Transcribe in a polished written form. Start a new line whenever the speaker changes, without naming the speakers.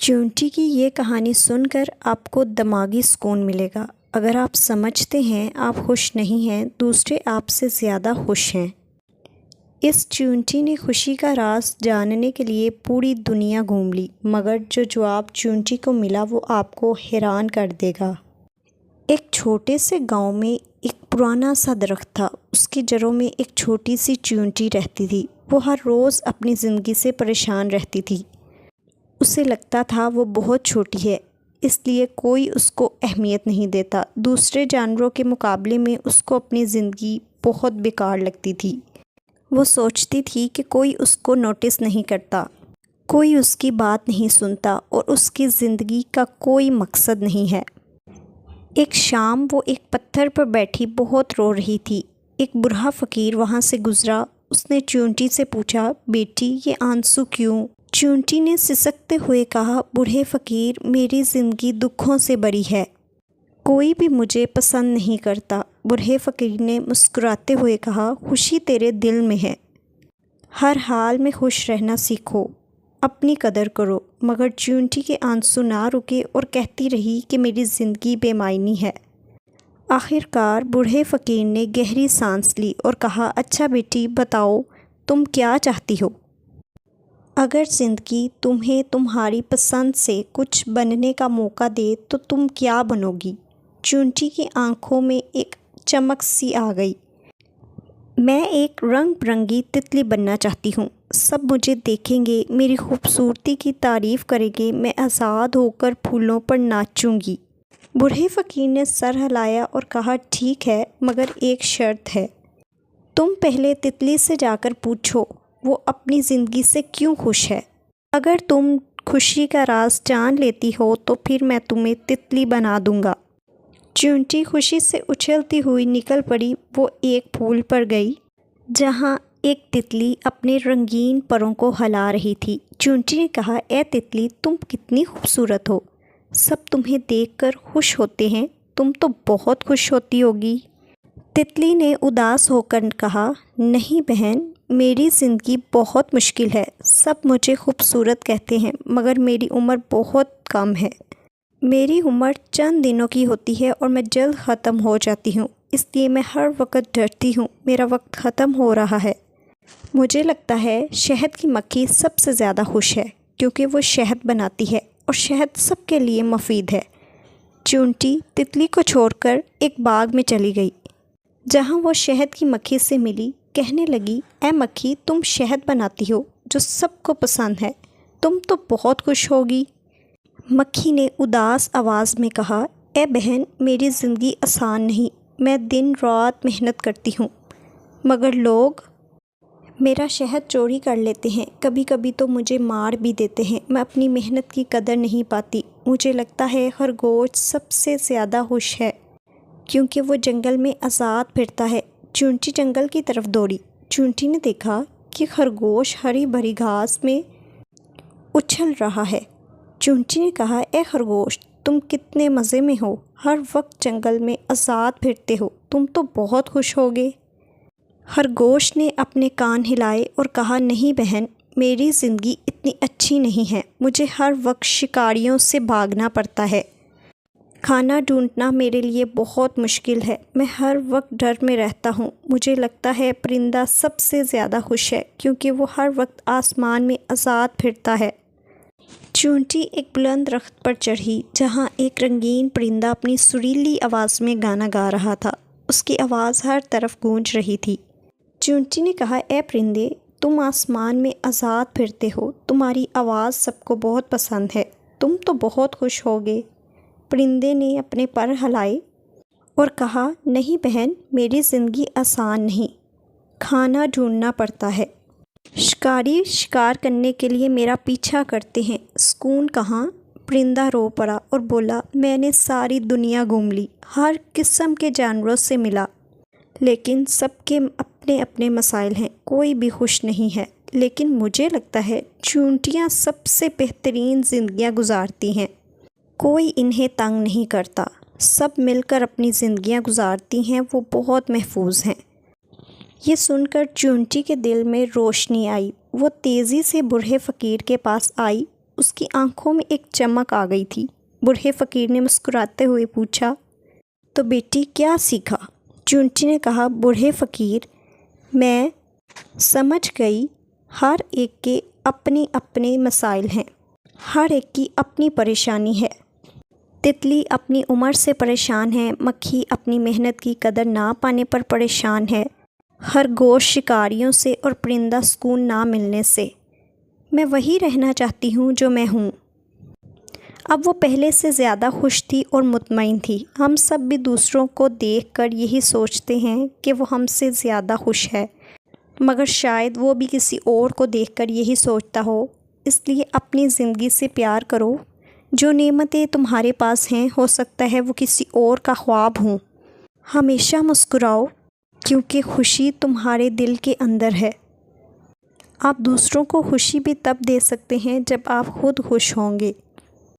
چونٹی کی یہ کہانی سن کر آپ کو دماغی سکون ملے گا۔ اگر آپ سمجھتے ہیں آپ خوش نہیں ہیں، دوسرے آپ سے زیادہ خوش ہیں۔ اس چونٹی نے خوشی کا راز جاننے کے لیے پوری دنیا گھوم لی، مگر جو جواب چونٹی کو ملا وہ آپ کو حیران کر دے گا۔ ایک چھوٹے سے گاؤں میں ایک پرانا سا درخت تھا۔ اس کی جڑوں میں ایک چھوٹی سی چونٹی رہتی تھی۔ وہ ہر روز اپنی زندگی سے پریشان رہتی تھی۔ اسے لگتا تھا وہ بہت چھوٹی ہے، اس لیے کوئی اس کو اہمیت نہیں دیتا۔ دوسرے جانوروں کے مقابلے میں اس کو اپنی زندگی بہت بیکار لگتی تھی۔ وہ سوچتی تھی کہ کوئی اس کو نوٹس نہیں کرتا، کوئی اس کی بات نہیں سنتا اور اس کی زندگی کا کوئی مقصد نہیں ہے۔ ایک شام وہ ایک پتھر پر بیٹھی بہت رو رہی تھی۔ ایک بوڑھا فقیر وہاں سے گزرا۔ اس نے چونٹی سے پوچھا، بیٹی یہ آنسو کیوں؟ چونٹی نے سسکتے ہوئے کہا، بوڑھے فقیر، میری زندگی دکھوں سے بھری ہے، کوئی بھی مجھے پسند نہیں کرتا۔ بوڑھے فقیر نے مسکراتے ہوئے کہا، خوشی تیرے دل میں ہے، ہر حال میں خوش رہنا سیکھو، اپنی قدر کرو۔ مگر چونٹی کے آنسو نہ رکے اور کہتی رہی کہ میری زندگی بے معنی ہے۔ آخر کار بوڑھے فقیر نے گہری سانس لی اور کہا، اچھا بیٹی، بتاؤ تم کیا چاہتی ہو؟ اگر زندگی تمہیں تمہاری پسند سے کچھ بننے کا موقع دے تو تم کیا بنو گی؟ چونٹی کی آنکھوں میں ایک چمک سی آ گئی۔ میں ایک رنگ برنگی تتلی بننا چاہتی ہوں، سب مجھے دیکھیں گے، میری خوبصورتی کی تعریف کریں گے، میں آزاد ہو کر پھولوں پر ناچوں گی۔ بوڑھے فقیر نے سر ہلایا اور کہا، ٹھیک ہے، مگر ایک شرط ہے۔ تم پہلے تتلی سے جا کر پوچھو وہ اپنی زندگی سے کیوں خوش ہے۔ اگر تم خوشی کا راز جان لیتی ہو تو پھر میں تمہیں تتلی بنا دوں گا۔ چونٹی خوشی سے اچھلتی ہوئی نکل پڑی۔ وہ ایک پھول پر گئی جہاں ایک تتلی اپنے رنگین پروں کو ہلا رہی تھی۔ چونٹی نے کہا، اے تتلی، تم کتنی خوبصورت ہو، سب تمہیں دیکھ کر خوش ہوتے ہیں، تم تو بہت خوش ہوتی ہوگی۔ تتلی نے اداس ہو کر کہا، نہیں بہن، میری زندگی بہت مشکل ہے، سب مجھے خوبصورت کہتے ہیں، مگر میری عمر بہت کم ہے۔ میری عمر چند دنوں کی ہوتی ہے اور میں جلد ختم ہو جاتی ہوں، اس لیے میں ہر وقت ڈرتی ہوں میرا وقت ختم ہو رہا ہے۔ مجھے لگتا ہے شہد کی مکھی سب سے زیادہ خوش ہے کیونکہ وہ شہد بناتی ہے اور شہد سب کے لیے مفید ہے۔ چونٹی تتلی کو چھوڑ کر ایک باغ میں چلی گئی جہاں وہ شہد کی مکھی سے ملی۔ کہنے لگی، اے مکھی، تم شہد بناتی ہو جو سب کو پسند ہے، تم تو بہت خوش ہوگی۔ مکھی نے اداس آواز میں کہا، اے بہن، میری زندگی آسان نہیں، میں دن رات محنت کرتی ہوں، مگر لوگ میرا شہد چوری کر لیتے ہیں، کبھی کبھی تو مجھے مار بھی دیتے ہیں، میں اپنی محنت کی قدر نہیں پاتی۔ مجھے لگتا ہے خرگوش سب سے زیادہ خوش ہے کیونکہ وہ جنگل میں آزاد پھرتا ہے۔ چونٹی جنگل کی طرف دوڑی۔ چونٹی نے دیکھا کہ خرگوش ہری بھری گھاس میں اچھل رہا ہے۔ چونٹی نے کہا، اے خرگوش، تم کتنے مزے میں ہو، ہر وقت جنگل میں آزاد پھرتے ہو، تم تو بہت خوش ہوگے۔ خرگوش نے اپنے کان ہلائے اور کہا، نہیں بہن، میری زندگی اتنی اچھی نہیں ہے، مجھے ہر وقت شکاریوں سے بھاگنا پڑتا ہے، کھانا ڈھونڈنا میرے لیے بہت مشکل ہے، میں ہر وقت ڈر میں رہتا ہوں۔ مجھے لگتا ہے پرندہ سب سے زیادہ خوش ہے کیونکہ وہ ہر وقت آسمان میں آزاد پھرتا ہے۔ چونٹی ایک بلند درخت پر چڑھی جہاں ایک رنگین پرندہ اپنی سریلی آواز میں گانا گا رہا تھا۔ اس کی آواز ہر طرف گونج رہی تھی۔ چونٹی نے کہا، اے پرندے، تم آسمان میں آزاد پھرتے ہو، تمہاری آواز سب کو بہت پسند ہے، تم تو بہت خوش ہوگے۔ پرندے نے اپنے پر ہلائے اور کہا، نہیں بہن، میری زندگی آسان نہیں، کھانا ڈھونڈنا پڑتا ہے، شکاری شکار کرنے کے لیے میرا پیچھا کرتے ہیں، سکون کہاں؟ پرندہ رو پڑا اور بولا، میں نے ساری دنیا گھوم لی، ہر قسم کے جانوروں سے ملا، لیکن سب کے اپنے اپنے مسائل ہیں، کوئی بھی خوش نہیں ہے، لیکن مجھے لگتا ہے چونٹیاں سب سے بہترین زندگیاں گزارتی ہیں، کوئی انہیں تنگ نہیں کرتا، سب مل کر اپنی زندگیاں گزارتی ہیں، وہ بہت محفوظ ہیں۔ یہ سن کر چونٹی کے دل میں روشنی آئی۔ وہ تیزی سے بوڑھے فقیر کے پاس آئی اس کی آنکھوں میں ایک چمک آ گئی تھی۔ بوڑھے فقیر نے مسکراتے ہوئے پوچھا، تو بیٹی کیا سیکھا؟ چونٹی نے کہا، بوڑھے فقیر، میں سمجھ گئی ہر ایک کے اپنے اپنے مسائل ہیں، ہر ایک کی اپنی پریشانی ہے۔ تتلی اپنی عمر سے پریشان ہے، مکھی اپنی محنت کی قدر نہ پانے پر پریشان ہے، خرگوش شکاریوں سے اور پرندہ سکون نہ ملنے سے۔ میں وہی رہنا چاہتی ہوں جو میں ہوں۔ اب وہ پہلے سے زیادہ خوش تھی اور مطمئن تھی۔ ہم سب بھی دوسروں کو دیکھ کر یہی سوچتے ہیں کہ وہ ہم سے زیادہ خوش ہے، مگر شاید وہ بھی کسی اور کو دیکھ کر یہی سوچتا ہو۔ اس لیے اپنی زندگی سے پیار کرو۔ جو نعمتیں تمہارے پاس ہیں ہو سکتا ہے وہ کسی اور کا خواب ہوں۔ ہمیشہ مسکراؤ کیونکہ خوشی تمہارے دل کے اندر ہے۔ آپ دوسروں کو خوشی بھی تب دے سکتے ہیں جب آپ خود خوش ہوں گے۔